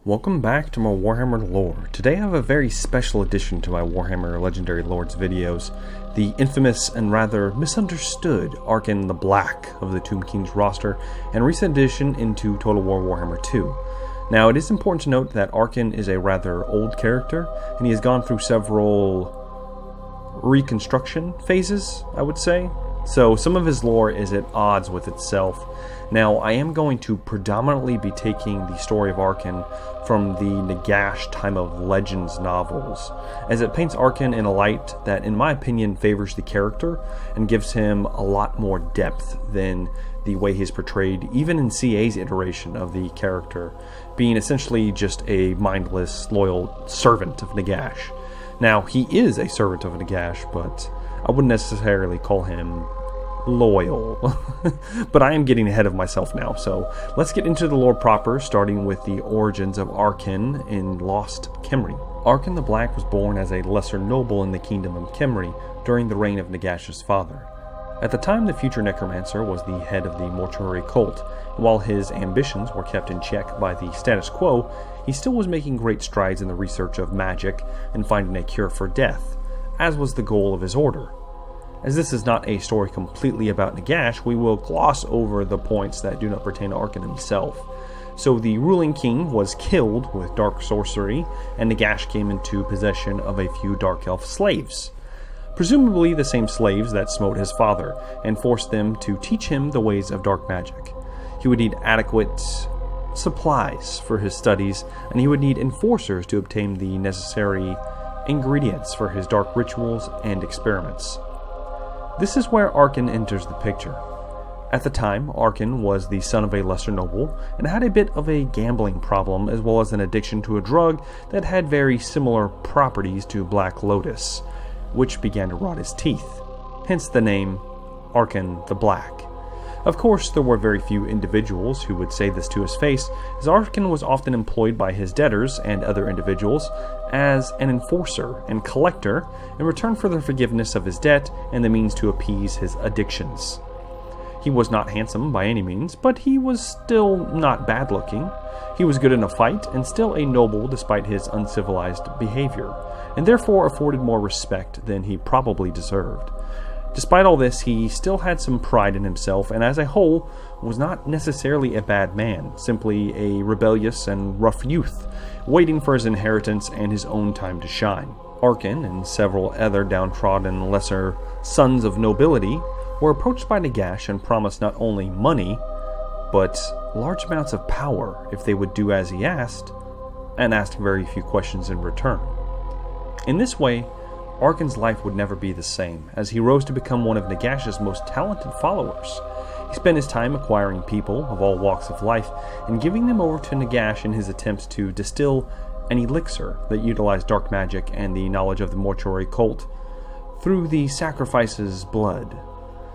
Welcome back to more Warhammer lore. Today I have a very special addition to my Warhammer Legendary Lords videos, the infamous and rather misunderstood Arkhan the Black of the Tomb King's roster, and recent addition into Total War Warhammer 2. Now it is important to note that Arkhan is a rather old character, and he has gone through several reconstruction phases, I would say. So some of his lore is at odds with itself. Now I am going to predominantly be taking the story of Arkhan from the Nagesh Time of Legends novels, as it paints Arkhan in a light that in my opinion favors the character and gives him a lot more depth than the way he's portrayed even in CA's iteration of the character, being essentially just a mindless, loyal servant of Nagesh. Now he is a servant of Nagesh, but I wouldn't necessarily call him loyal. But I am getting ahead of myself now, so let's get into the lore proper, starting with the origins of Arkhan in Lost Khemri. Arkhan the Black was born as a lesser noble in the kingdom of Khemri during the reign of Nagash's father. At the time, the future necromancer was the head of the mortuary cult, and while his ambitions were kept in check by the status quo, he still was making great strides in the research of magic and finding a cure for death, as was the goal of his order. As this is not a story completely about Nagesh, we will gloss over the points that do not pertain to Arkhan himself. So the ruling king was killed with dark sorcery, and Nagesh came into possession of a few dark elf slaves. Presumably the same slaves that smote his father, and forced them to teach him the ways of dark magic. He would need adequate supplies for his studies, and he would need enforcers to obtain the necessary ingredients for his dark rituals and experiments. This is where Arkhan enters the picture. At the time, Arkhan was the son of a lesser noble and had a bit of a gambling problem as well as an addiction to a drug that had very similar properties to Black Lotus, which began to rot his teeth, hence the name Arkhan the Black. Of course, there were very few individuals who would say this to his face, as Arkhan was often employed by his debtors and other individuals as an enforcer and collector in return for the forgiveness of his debt and the means to appease his addictions. He was not handsome by any means, but he was still not bad looking. He was good in a fight and still a noble despite his uncivilized behavior, and therefore afforded more respect than he probably deserved. Despite all this, he still had some pride in himself, and as a whole, was not necessarily a bad man, simply a rebellious and rough youth, waiting for his inheritance and his own time to shine. Arkhan and several other downtrodden lesser sons of nobility were approached by Nagesh and promised not only money, but large amounts of power if they would do as he asked, and asked very few questions in return. In this way, Arkhan's life would never be the same, as he rose to become one of Nagash's most talented followers. He spent his time acquiring people of all walks of life and giving them over to Nagesh in his attempts to distill an elixir that utilized dark magic and the knowledge of the mortuary cult through the sacrifice's blood.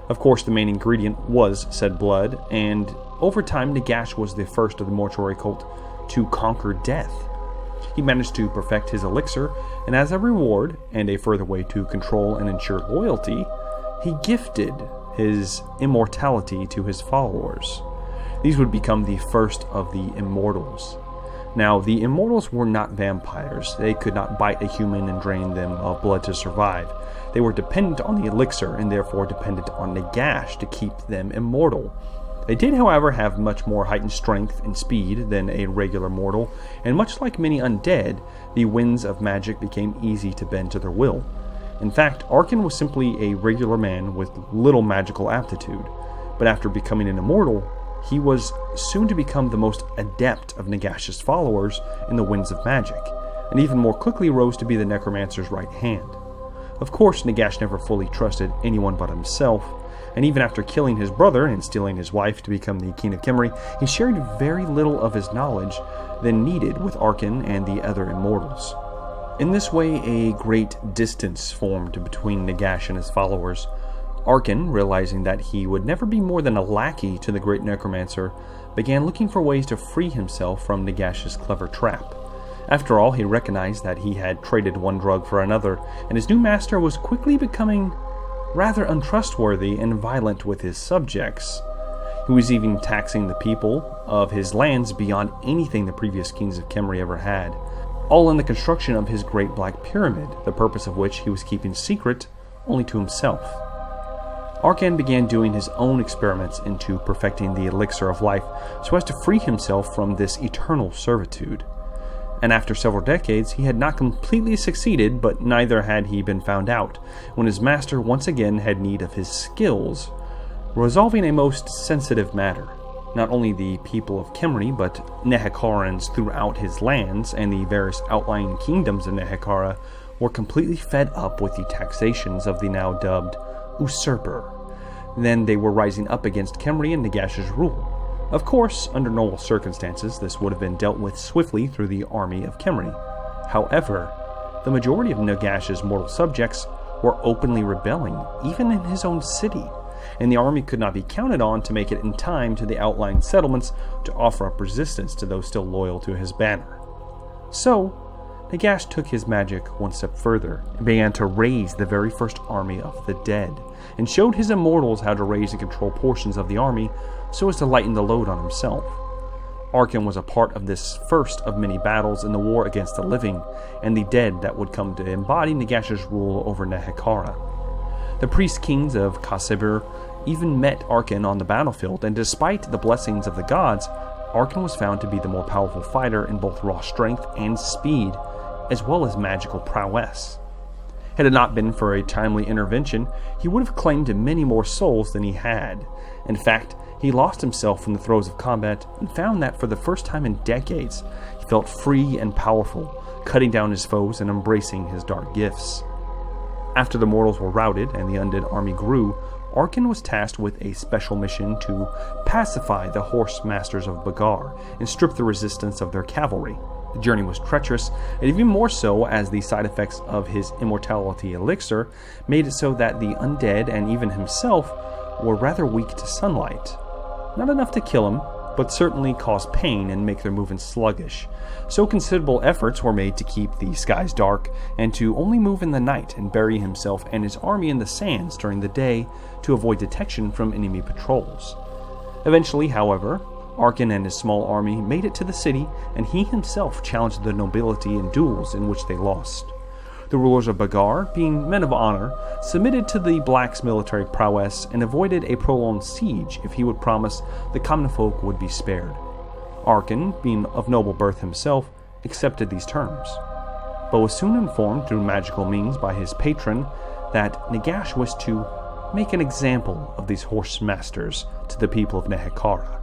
Of course, the main ingredient was said blood, and over time Nagesh was the first of the mortuary cult to conquer death. He managed to perfect his elixir, and as a reward, and a further way to control and ensure loyalty, he gifted his immortality to his followers. These would become the first of the Immortals. Now, the Immortals were not vampires. They could not bite a human and drain them of blood to survive. They were dependent on the elixir, and therefore dependent on Nagesh to keep them immortal. They did, however, have much more heightened strength and speed than a regular mortal, and much like many undead, the winds of magic became easy to bend to their will. In fact, Arkhan was simply a regular man with little magical aptitude, but after becoming an immortal, he was soon to become the most adept of Nagash's followers in the winds of magic, and even more quickly rose to be the necromancer's right hand. Of course, Nagesh never fully trusted anyone but himself, and even after killing his brother and stealing his wife to become the king of Khemri, he shared very little of his knowledge than needed with Arkhan and the other immortals. In this way, a great distance formed between Nagesh and his followers. Arkhan, realizing that he would never be more than a lackey to the great necromancer, began looking for ways to free himself from Nagash's clever trap. After all, he recognized that he had traded one drug for another, and his new master was quickly becoming rather untrustworthy and violent with his subjects. He was even taxing the people of his lands beyond anything the previous kings of Khemri ever had, all in the construction of his Great Black Pyramid, the purpose of which he was keeping secret only to himself. Arkhan began doing his own experiments into perfecting the elixir of life so as to free himself from this eternal servitude. And after several decades, he had not completely succeeded, but neither had he been found out, when his master once again had need of his skills, resolving a most sensitive matter. Not only the people of Khemri, but Nehekarans throughout his lands and the various outlying kingdoms of Nehekhara were completely fed up with the taxations of the now dubbed usurper. Then they were rising up against Khemri and Nagash's rule. Of course, under normal circumstances, this would have been dealt with swiftly through the army of Khemri. However, the majority of Nagash's mortal subjects were openly rebelling, even in his own city, and the army could not be counted on to make it in time to the outlying settlements to offer up resistance to those still loyal to his banner. So, Nagash took his magic one step further and began to raise the very first army of the dead, and showed his immortals how to raise and control portions of the army so as to lighten the load on himself. Arkin was a part of this first of many battles in the war against the living and the dead that would come to embody Nagash's rule over Nehekhara. The priest-kings of Khasibur even met Arkin on the battlefield, and despite the blessings of the gods, Arkin was found to be the more powerful fighter in both raw strength and speed, as well as magical prowess. Had it not been for a timely intervention, he would have claimed many more souls than he had. In fact, he lost himself in the throes of combat and found that for the first time in decades, he felt free and powerful, cutting down his foes and embracing his dark gifts. After the mortals were routed and the undead army grew, Arkin was tasked with a special mission to pacify the horse masters of Bagar and strip the resistance of their cavalry. The journey was treacherous, and even more so as the side effects of his immortality elixir made it so that the undead and even himself were rather weak to sunlight. Not enough to kill him, but certainly cause pain and make their movements sluggish. So considerable efforts were made to keep the skies dark and to only move in the night and bury himself and his army in the sands during the day to avoid detection from enemy patrols. Eventually, however, Arkin and his small army made it to the city, and he himself challenged the nobility in duels in which they lost. The rulers of Bagar, being men of honor, submitted to the Black's military prowess and avoided a prolonged siege if he would promise the common folk would be spared. Arkin, being of noble birth himself, accepted these terms, but was soon informed through magical means by his patron that Nagash was to make an example of these horse masters to the people of Nehekhara.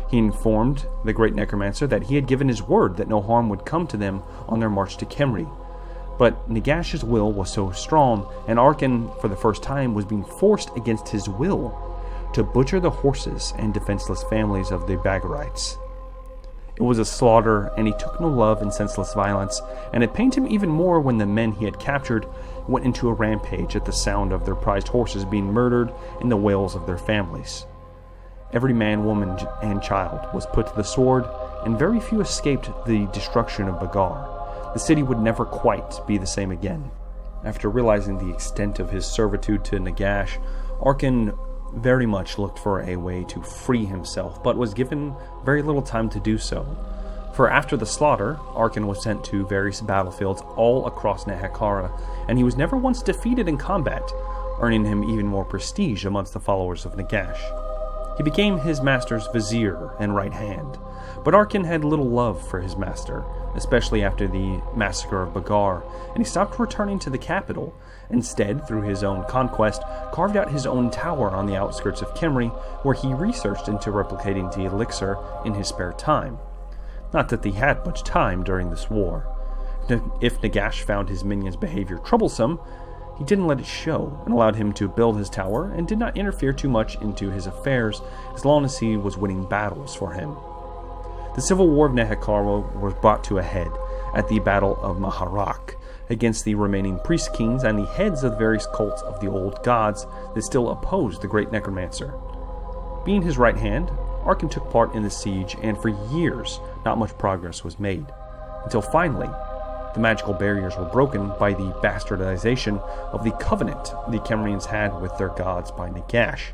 He informed the great necromancer that he had given his word that no harm would come to them on their march to Khemri. But Nagash's will was so strong, and Arkin, for the first time, was being forced against his will to butcher the horses and defenseless families of the Bagarites. It was a slaughter, and he took no love in senseless violence, and it pained him even more when the men he had captured went into a rampage at the sound of their prized horses being murdered and the wails of their families. Every man, woman, and child was put to the sword, and very few escaped the destruction of Bagar. The city would never quite be the same again. After realizing the extent of his servitude to Nagash, Arkin very much looked for a way to free himself, but was given very little time to do so. For after the slaughter, Arkin was sent to various battlefields all across Nehekhara, and he was never once defeated in combat, earning him even more prestige amongst the followers of Nagash. He became his master's vizier and right hand, but Arkin had little love for his master, especially after the massacre of Bagar, and he stopped returning to the capital. Instead, through his own conquest, carved out his own tower on the outskirts of Khemri, where he researched into replicating the elixir in his spare time. Not that he had much time during this war. If Nagash found his minion's behavior troublesome, he didn't let it show, and allowed him to build his tower, and did not interfere too much into his affairs as long as he was winning battles for him. The civil war of Nehekhara was brought to a head at the Battle of Maharak against the remaining priest-kings and the heads of the various cults of the old gods that still opposed the great necromancer. Being his right hand, Arkin took part in the siege, and for years not much progress was made, until finally the magical barriers were broken by the bastardization of the covenant the Khemrians had with their gods by Nagash,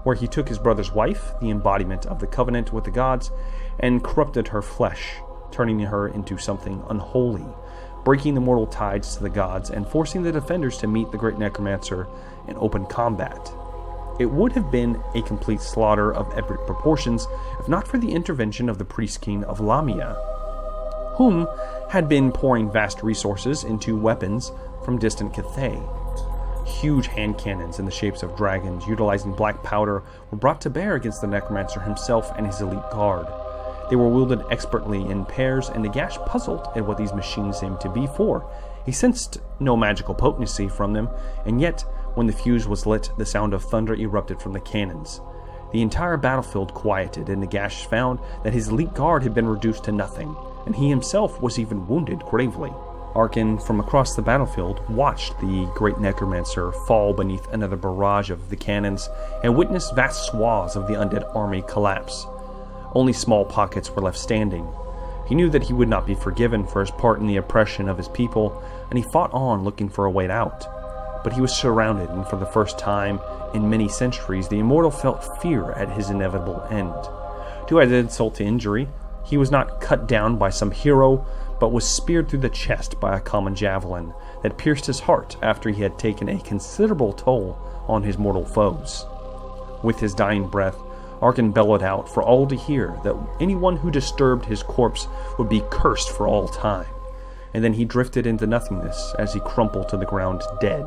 where he took his brother's wife, the embodiment of the covenant with the gods, and corrupted her flesh, turning her into something unholy, breaking the mortal ties to the gods and forcing the defenders to meet the great necromancer in open combat. It would have been a complete slaughter of epic proportions if not for the intervention of the priest king of Lamia, whom had been pouring vast resources into weapons from distant Cathay. Huge hand cannons in the shapes of dragons utilizing black powder were brought to bear against the necromancer himself and his elite guard. They were wielded expertly in pairs, and Nagesh puzzled at what these machines seemed to be for. He sensed no magical potency from them, and yet, when the fuse was lit, the sound of thunder erupted from the cannons. The entire battlefield quieted, and Nagesh found that his elite guard had been reduced to nothing, and he himself was even wounded gravely. Arkin, from across the battlefield, watched the great necromancer fall beneath another barrage of the cannons and witnessed vast swaths of the undead army collapse. Only small pockets were left standing. He knew that he would not be forgiven for his part in the oppression of his people, and he fought on looking for a way out. But he was surrounded, and for the first time in many centuries, the immortal felt fear at his inevitable end. To add insult to injury, he was not cut down by some hero, but was speared through the chest by a common javelin that pierced his heart after he had taken a considerable toll on his mortal foes. With his dying breath, Arkin bellowed out for all to hear that anyone who disturbed his corpse would be cursed for all time, and then he drifted into nothingness as he crumpled to the ground dead.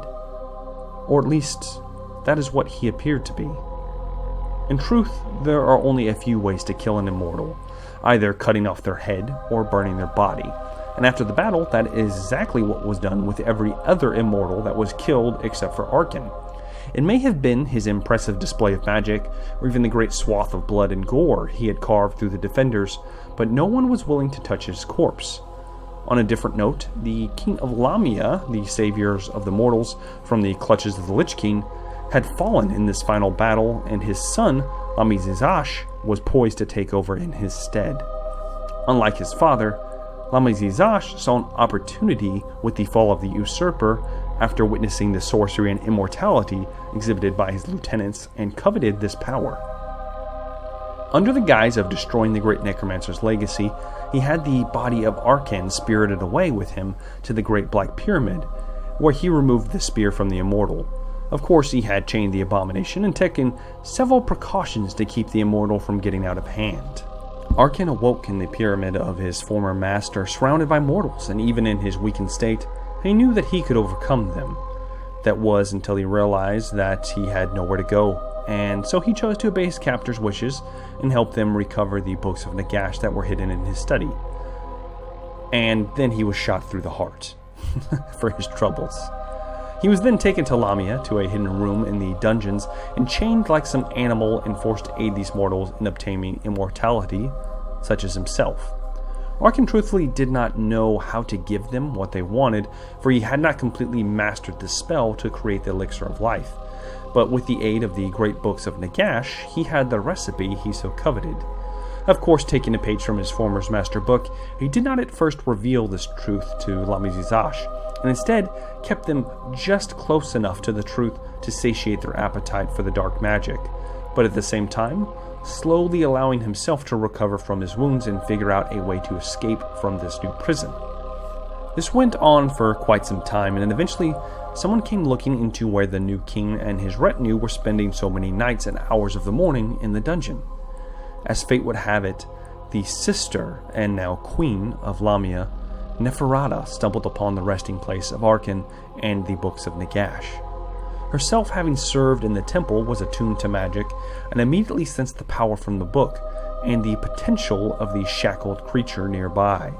Or at least, that is what he appeared to be. In truth, there are only a few ways to kill an immortal, either cutting off their head or burning their body. And after the battle, that is exactly what was done with every other immortal that was killed except for Arkin. It may have been his impressive display of magic, or even the great swath of blood and gore he had carved through the defenders, but no one was willing to touch his corpse. On a different note, the King of Lamia, the saviors of the mortals from the clutches of the Lich King, had fallen in this final battle, and his son, Lamizizash, was poised to take over in his stead. Unlike his father, Lamizizash saw an opportunity with the fall of the usurper after witnessing the sorcery and immortality exhibited by his lieutenants, and coveted this power. Under the guise of destroying the great necromancer's legacy, he had the body of Arkhan spirited away with him to the Great Black Pyramid, where he removed the spear from the immortal. Of course, he had chained the abomination and taken several precautions to keep the immortal from getting out of hand. Arkin awoke in the pyramid of his former master, surrounded by mortals, and even in his weakened state, he knew that he could overcome them. That was until he realized that he had nowhere to go, and so he chose to obey his captor's wishes and help them recover the books of Nagesh that were hidden in his study. And then he was shot through the heart for his troubles. He was then taken to Lamia, to a hidden room in the dungeons, and chained like some animal and forced to aid these mortals in obtaining immortality, such as himself. Arkin truthfully did not know how to give them what they wanted, for he had not completely mastered the spell to create the elixir of life. But with the aid of the great books of Nagesh, he had the recipe he so coveted. Of course, taking a page from his former master book, he did not at first reveal this truth to Lamizizash, and instead kept them just close enough to the truth to satiate their appetite for the dark magic, but at the same time, slowly allowing himself to recover from his wounds and figure out a way to escape from this new prison. This went on for quite some time, and then eventually someone came looking into where the new king and his retinue were spending so many nights and hours of the morning in the dungeon. As fate would have it, the sister and now queen of Lamia, Neferata, stumbled upon the resting place of Arkin and the books of Nagesh. Herself, having served in the temple, was attuned to magic and immediately sensed the power from the book and the potential of the shackled creature nearby.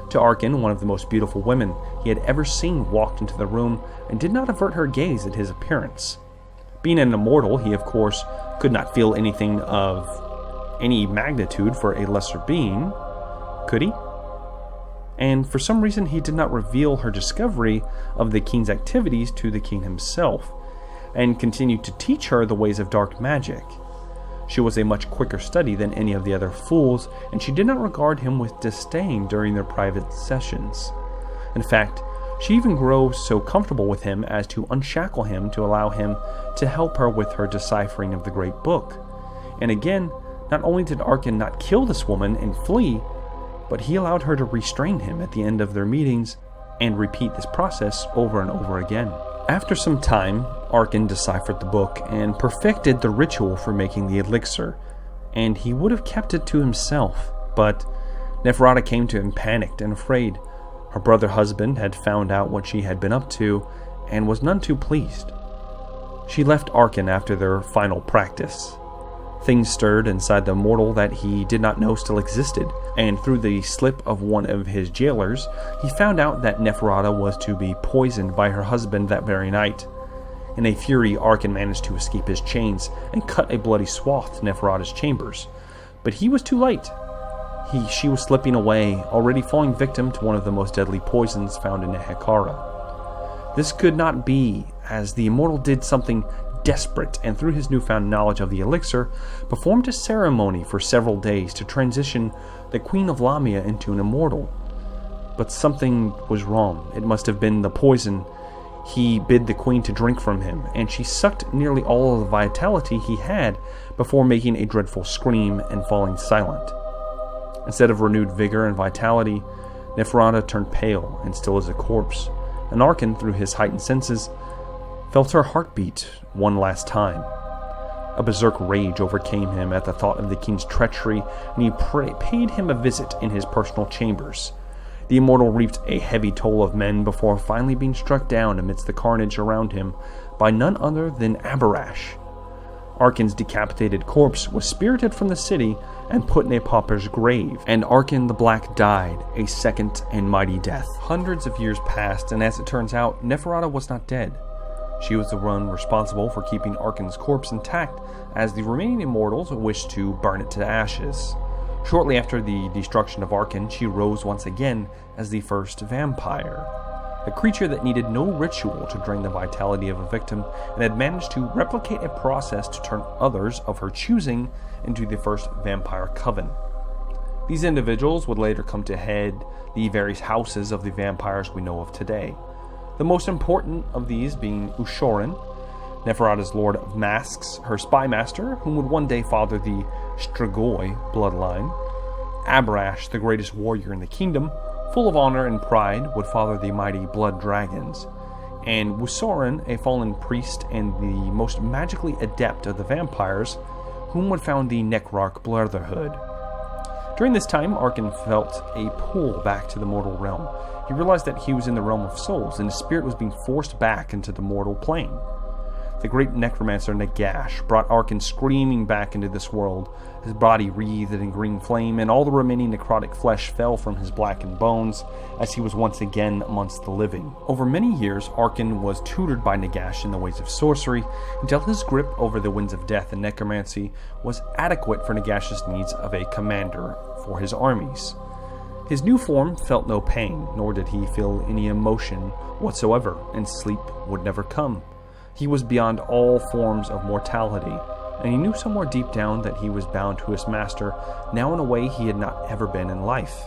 To Arkin, one of the most beautiful women he had ever seen walked into the room and did not avert her gaze at his appearance. Being an immortal, he of course could not feel anything of any magnitude for a lesser being, could he? And for some reason he did not reveal her discovery of the king's activities to the king himself, and continued to teach her the ways of dark magic. She was a much quicker study than any of the other fools, and she did not regard him with disdain during their private sessions. In fact, She even grows so comfortable with him as to unshackle him to allow him to help her with her deciphering of the Great Book. And again, not only did Arkhan not kill this woman and flee, but he allowed her to restrain him at the end of their meetings and repeat this process over and over again. After some time, Arkhan deciphered the book and perfected the ritual for making the elixir, and he would have kept it to himself, but Neferata came to him panicked and afraid. Her brother husband had found out what she had been up to and was none too pleased. She left Arkhan after their final practice. Things stirred inside the immortal that he did not know still existed, and through the slip of one of his jailers, he found out that Neferata was to be poisoned by her husband that very night. In a fury, Arkhan managed to escape his chains and cut a bloody swath to Neferata's chambers, but he was too late. She was slipping away, already falling victim to one of the most deadly poisons found in Nehekhara. This could not be, as the immortal did something desperate, and through his newfound knowledge of the elixir, performed a ceremony for several days to transition the Queen of Lamia into an immortal. But something was wrong. It must have been the poison he bid the queen to drink from him, and she sucked nearly all of the vitality he had before making a dreadful scream and falling silent. Instead of renewed vigor and vitality, Neferata turned pale and still as a corpse, and Arkhan, through his heightened senses, felt her heartbeat one last time. A berserk rage overcame him at the thought of the king's treachery, and he paid him a visit in his personal chambers. The immortal reaped a heavy toll of men before finally being struck down amidst the carnage around him by none other than Abarash. Arkhan's decapitated corpse was spirited from the city and put in a pauper's grave, and Arkhan the Black died a second and mighty death. Hundreds of years passed, and as it turns out, Neferata was not dead. She was the one responsible for keeping Arkhan's corpse intact, as the remaining immortals wished to burn it to ashes. Shortly after the destruction of Arkhan, she rose once again as the first vampire, a creature that needed no ritual to drain the vitality of a victim, and had managed to replicate a process to turn others of her choosing into the first vampire coven. These individuals would later come to head the various houses of the vampires we know of today. The most important of these being Ushoran, Neferata's Lord of Masks, her spy master, whom would one day father the Strigoi bloodline. Abarash, the greatest warrior in the kingdom, full of honor and pride, would father the mighty blood dragons. And Wusoran, a fallen priest and the most magically adept of the vampires, whom would found the Necrarch Brotherhood. During this time, Arkhan felt a pull back to the mortal realm. He realized that he was in the realm of souls, and his spirit was being forced back into the mortal plane. The great necromancer Nagesh brought Arkhan screaming back into this world. His body wreathed in green flame, and all the remaining necrotic flesh fell from his blackened bones as he was once again amongst the living. Over many years, Arkhan was tutored by Nagesh in the ways of sorcery, until his grip over the winds of death and necromancy was adequate for Nagesh's needs of a commander for his armies. His new form felt no pain, nor did he feel any emotion whatsoever, and sleep would never come. He was beyond all forms of mortality, and he knew somewhere deep down that he was bound to his master, now in a way he had not ever been in life.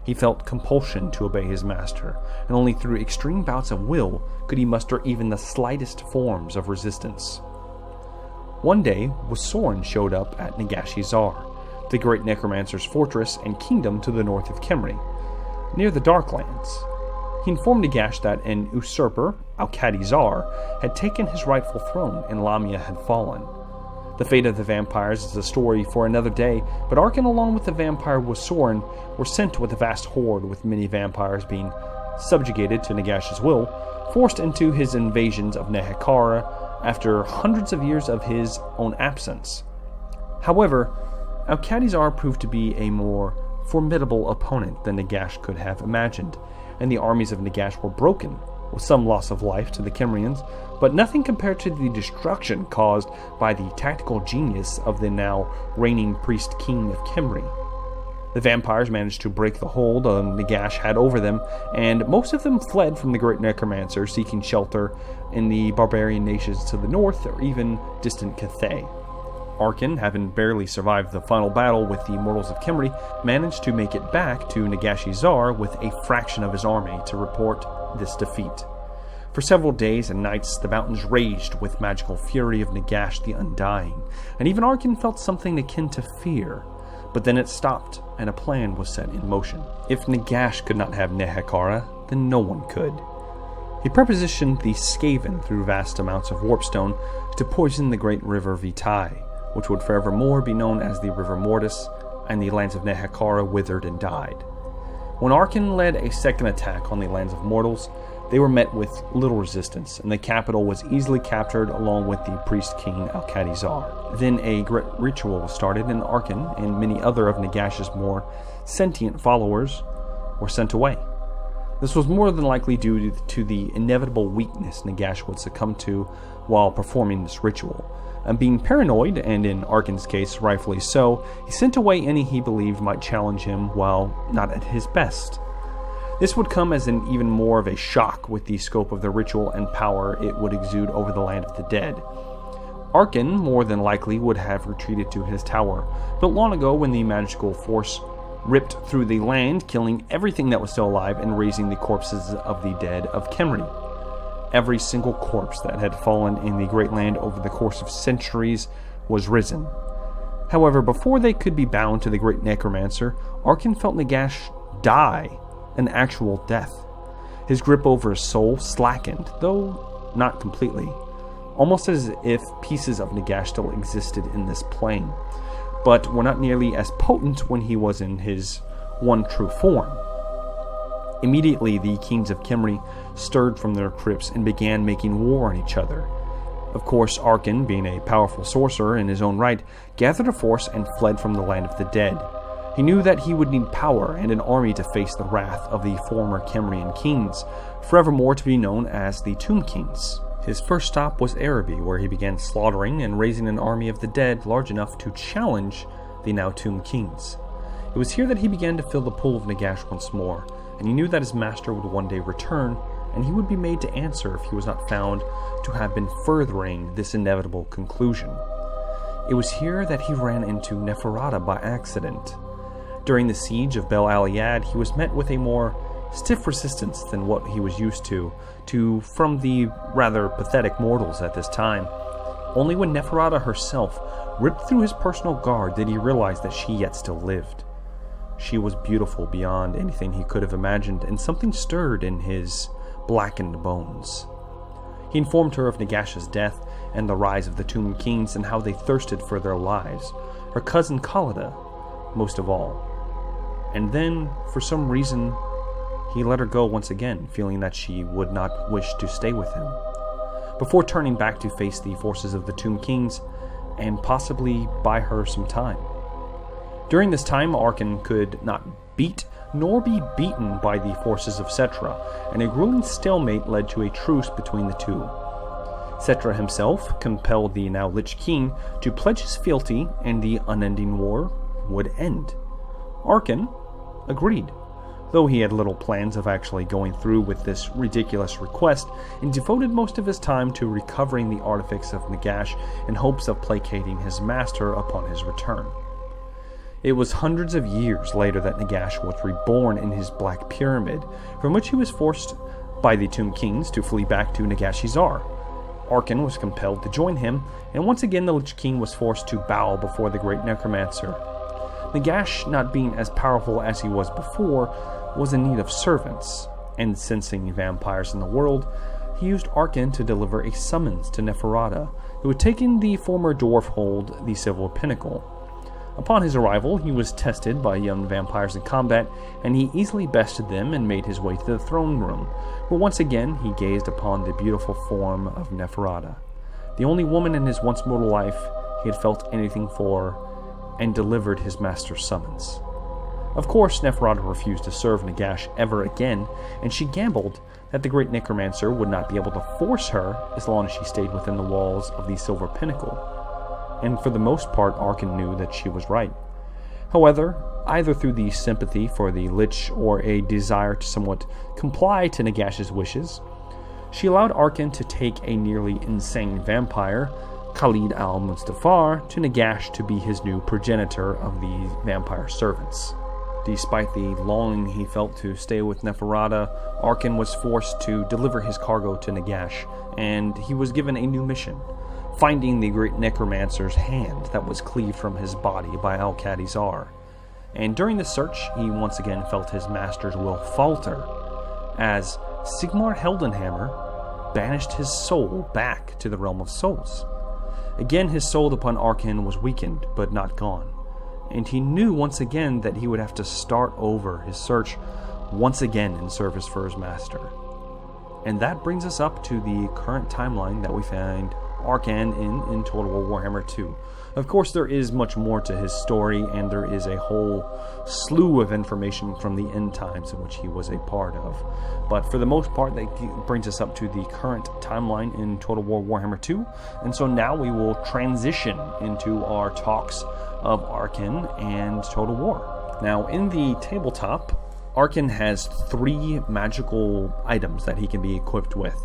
He felt compulsion to obey his master, and only through extreme bouts of will could he muster even the slightest forms of resistance. One day, Wusoran showed up at Nagashizar, the great necromancer's fortress and kingdom to the north of Khemri, near the Darklands. He informed Nagesh that an usurper, Al-Khadizar, had taken his rightful throne and Lamia had fallen. The fate of the vampires is a story for another day, but Arkhan, along with the vampire Wusoran, were sent with a vast horde, with many vampires being subjugated to Nagesh's will, forced into his invasions of Nehekhara after hundreds of years of his own absence. However, Al-Khadizar proved to be a more formidable opponent than Nagesh could have imagined, and the armies of Nagesh were broken, with some loss of life to the Khemrians, but nothing compared to the destruction caused by the tactical genius of the now reigning priest-king of Khemri. The vampires managed to break the hold Nagesh had over them, and most of them fled from the great necromancer, seeking shelter in the barbarian nations to the north or even distant Cathay. Arkin, having barely survived the final battle with the Immortals of Khemri, managed to make it back to Nagashizar with a fraction of his army to report this defeat. For several days and nights, the mountains raged with magical fury of Nagesh the Undying, and even Arkin felt something akin to fear. But then it stopped, and a plan was set in motion. If Nagesh could not have Nehekara, then no one could. He prepositioned the Skaven through vast amounts of warpstone to poison the great river Vitae, which would forevermore be known as the River Mortis, and the lands of Nehekara withered and died. When Arkhan led a second attack on the lands of mortals, they were met with little resistance, and the capital was easily captured along with the priest-king Alcatizar. Then a great ritual was started, and Arkhan and many other of Nagash's more sentient followers were sent away. This was more than likely due to the inevitable weakness Nagesh would succumb to while performing this ritual. And being paranoid, and in Arkhan's case rightfully so, he sent away any he believed might challenge him while not at his best. This would come as an even more of a shock with the scope of the ritual and power it would exude over the land of the dead. Arkin more than likely would have retreated to his tower, built long ago when the magical force ripped through the land, killing everything that was still alive and raising the corpses of the dead of Khemri. Every single corpse that had fallen in the Great Land over the course of centuries was risen. However, before they could be bound to the Great Necromancer, Arkin felt Nagesh die an actual death. His grip over his soul slackened, though not completely, almost as if pieces of Nagesh still existed in this plane, but were not nearly as potent when he was in his one true form. Immediately, the kings of Khemri stirred from their crypts and began making war on each other. Of course, Arkhan, being a powerful sorcerer in his own right, gathered a force and fled from the land of the dead. He knew that he would need power and an army to face the wrath of the former Khemrian kings, forevermore to be known as the Tomb Kings. His first stop was Araby, where he began slaughtering and raising an army of the dead large enough to challenge the now Tomb Kings. It was here that he began to feel the pull of Nagesh once more, and he knew that his master would one day return, and he would be made to answer if he was not found to have been furthering this inevitable conclusion. It was here that he ran into Neferata by accident. During the siege of Bel Aliad, he was met with a more stiff resistance than what he was used to from the rather pathetic mortals at this time. Only when Neferata herself ripped through his personal guard did he realize that she yet still lived. She was beautiful beyond anything he could have imagined, and something stirred in his blackened bones. He informed her of Nagash's death and the rise of the Tomb Kings and how they thirsted for their lives, her cousin Khalida most of all. And then, for some reason, he let her go once again, feeling that she would not wish to stay with him, before turning back to face the forces of the Tomb Kings and possibly buy her some time. During this time, Arkhan could not beat nor be beaten by the forces of Settra, and a grueling stalemate led to a truce between the two. Settra himself compelled the now Lich King to pledge his fealty, and the unending war would end. Arkhan agreed, though he had little plans of actually going through with this ridiculous request, and devoted most of his time to recovering the artifacts of Nagesh in hopes of placating his master upon his return. It was hundreds of years later that Nagesh was reborn in his Black Pyramid, from which he was forced by the Tomb Kings to flee back to Nagashizar. Arkhan was compelled to join him, and once again the Lich King was forced to bow before the great Necromancer. Nagesh, not being as powerful as he was before, was in need of servants, and sensing vampires in the world, he used Arkhan to deliver a summons to Neferata, who had taken the former dwarf hold, the Silver Pinnacle. Upon his arrival, he was tested by young vampires in combat, and he easily bested them and made his way to the throne room, where once again he gazed upon the beautiful form of Neferata, the only woman in his once mortal life he had felt anything for, and delivered his master's summons. Of course, Neferata refused to serve Nagesh ever again, and she gambled that the great Necromancer would not be able to force her as long as she stayed within the walls of the Silver Pinnacle. And for the most part, Arkhan knew that she was right. However, either through the sympathy for the Lich or a desire to somewhat comply to Nagash's wishes, she allowed Arkhan to take a nearly insane vampire, Khalid al-Mustafar, to Nagash to be his new progenitor of the vampire servants. Despite the longing he felt to stay with Neferata, Arkin was forced to deliver his cargo to Nagesh, and he was given a new mission, finding the great necromancer's hand that was cleaved from his body by Al-Khadizar. And during the search, he once again felt his master's will falter, as Sigmar Heldenhammer banished his soul back to the realm of souls. Again, his hold upon Arkhan was weakened, but not gone, and he knew once again that he would have to start over his search once again in service for his master. And that brings us up to the current timeline that we find Arkhan in Total War Warhammer 2. Of course, there is much more to his story, and there is a whole slew of information from the end times in which he was a part of. But for the most part, that brings us up to the current timeline in Total War Warhammer 2. And so now we will transition into our talks of Arkhan and Total War. Now, in the tabletop, Arkhan has 3 magical items that he can be equipped with.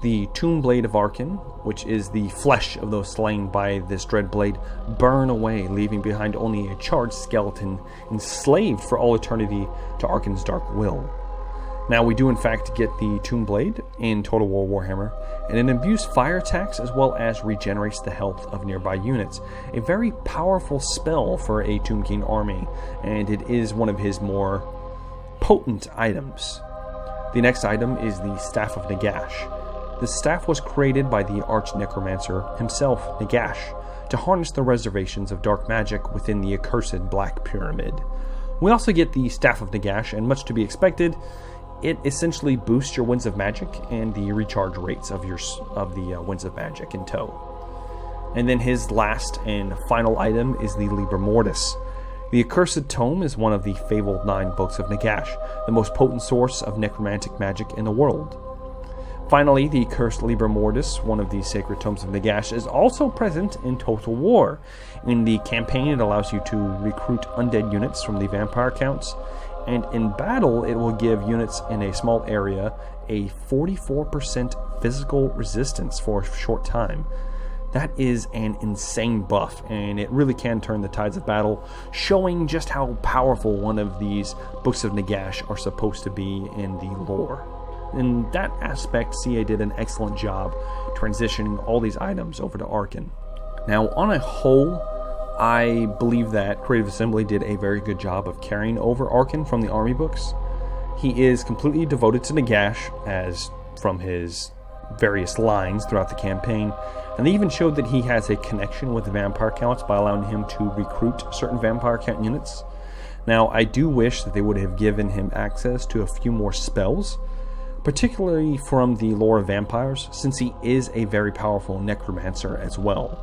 The Tomb Blade of Arkin, which is the flesh of those slain by this dread blade, burn away, leaving behind only a charred skeleton, enslaved for all eternity to Arkin's dark will. Now, we do in fact get the Tomb Blade in Total War Warhammer, and it imbues fire attacks as well as regenerates the health of nearby units. A very powerful spell for a Tomb King army, and it is one of his more potent items. The next item is the Staff of Nagesh. The staff was created by the arch-necromancer himself, Nagesh, to harness the reservations of dark magic within the accursed Black Pyramid. We also get the Staff of Nagesh, and much to be expected, it essentially boosts your Winds of Magic and the recharge rates of the Winds of Magic in tow. And then his last and final item is the Libra Mortis. The Accursed Tome is one of the fabled 9 books of Nagesh, the most potent source of necromantic magic in the world. Finally, the Cursed Libra Mortis, one of the sacred tomes of Nagesh, is also present in Total War. In the campaign, it allows you to recruit undead units from the vampire counts, and in battle, it will give units in a small area a 44% physical resistance for a short time. That is an insane buff, and it really can turn the tides of battle, showing just how powerful one of these books of Nagesh are supposed to be in the lore. In that aspect, CA did an excellent job transitioning all these items over to Arkin. Now, on a whole, I believe that Creative Assembly did a very good job of carrying over Arkin from the army books. He is completely devoted to Nagesh, as from his various lines throughout the campaign, and they even showed that he has a connection with the vampire counts by allowing him to recruit certain vampire count units. Now, I do wish that they would have given him access to a few more spells, particularly from the lore of vampires, since he is a very powerful necromancer as well.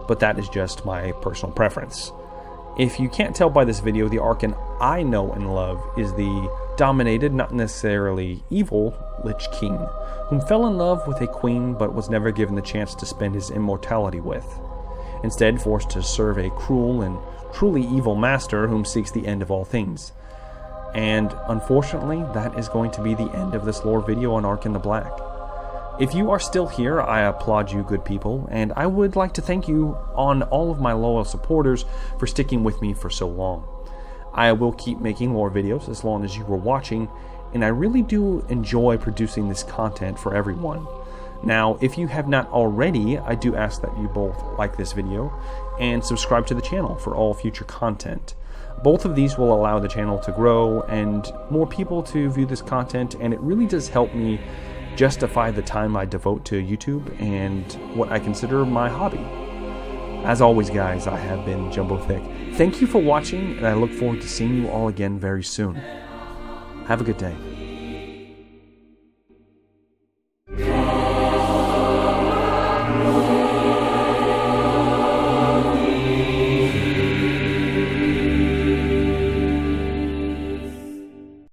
But that is just my personal preference. If you can't tell by this video, the Arkin I know and love is the dominated, not necessarily evil, Lich King, whom fell in love with a queen but was never given the chance to spend his immortality with. Instead, forced to serve a cruel and truly evil master whom seeks the end of all things. And unfortunately, that is going to be the end of this lore video on Arkin the Black. If you are still here, I applaud you, good people, and I would like to thank you on all of my loyal supporters for sticking with me for so long. I will keep making lore videos as long as you are watching, and I really do enjoy producing this content for everyone. Now, if you have not already, I do ask that you both like this video and subscribe to the channel for all future content. Both of these will allow the channel to grow and more people to view this content, and it really does help me justify the time I devote to YouTube and what I consider my hobby. As always, guys, I have been Jumbo Thick. Thank you for watching, and I look forward to seeing you all again very soon. Have a good day.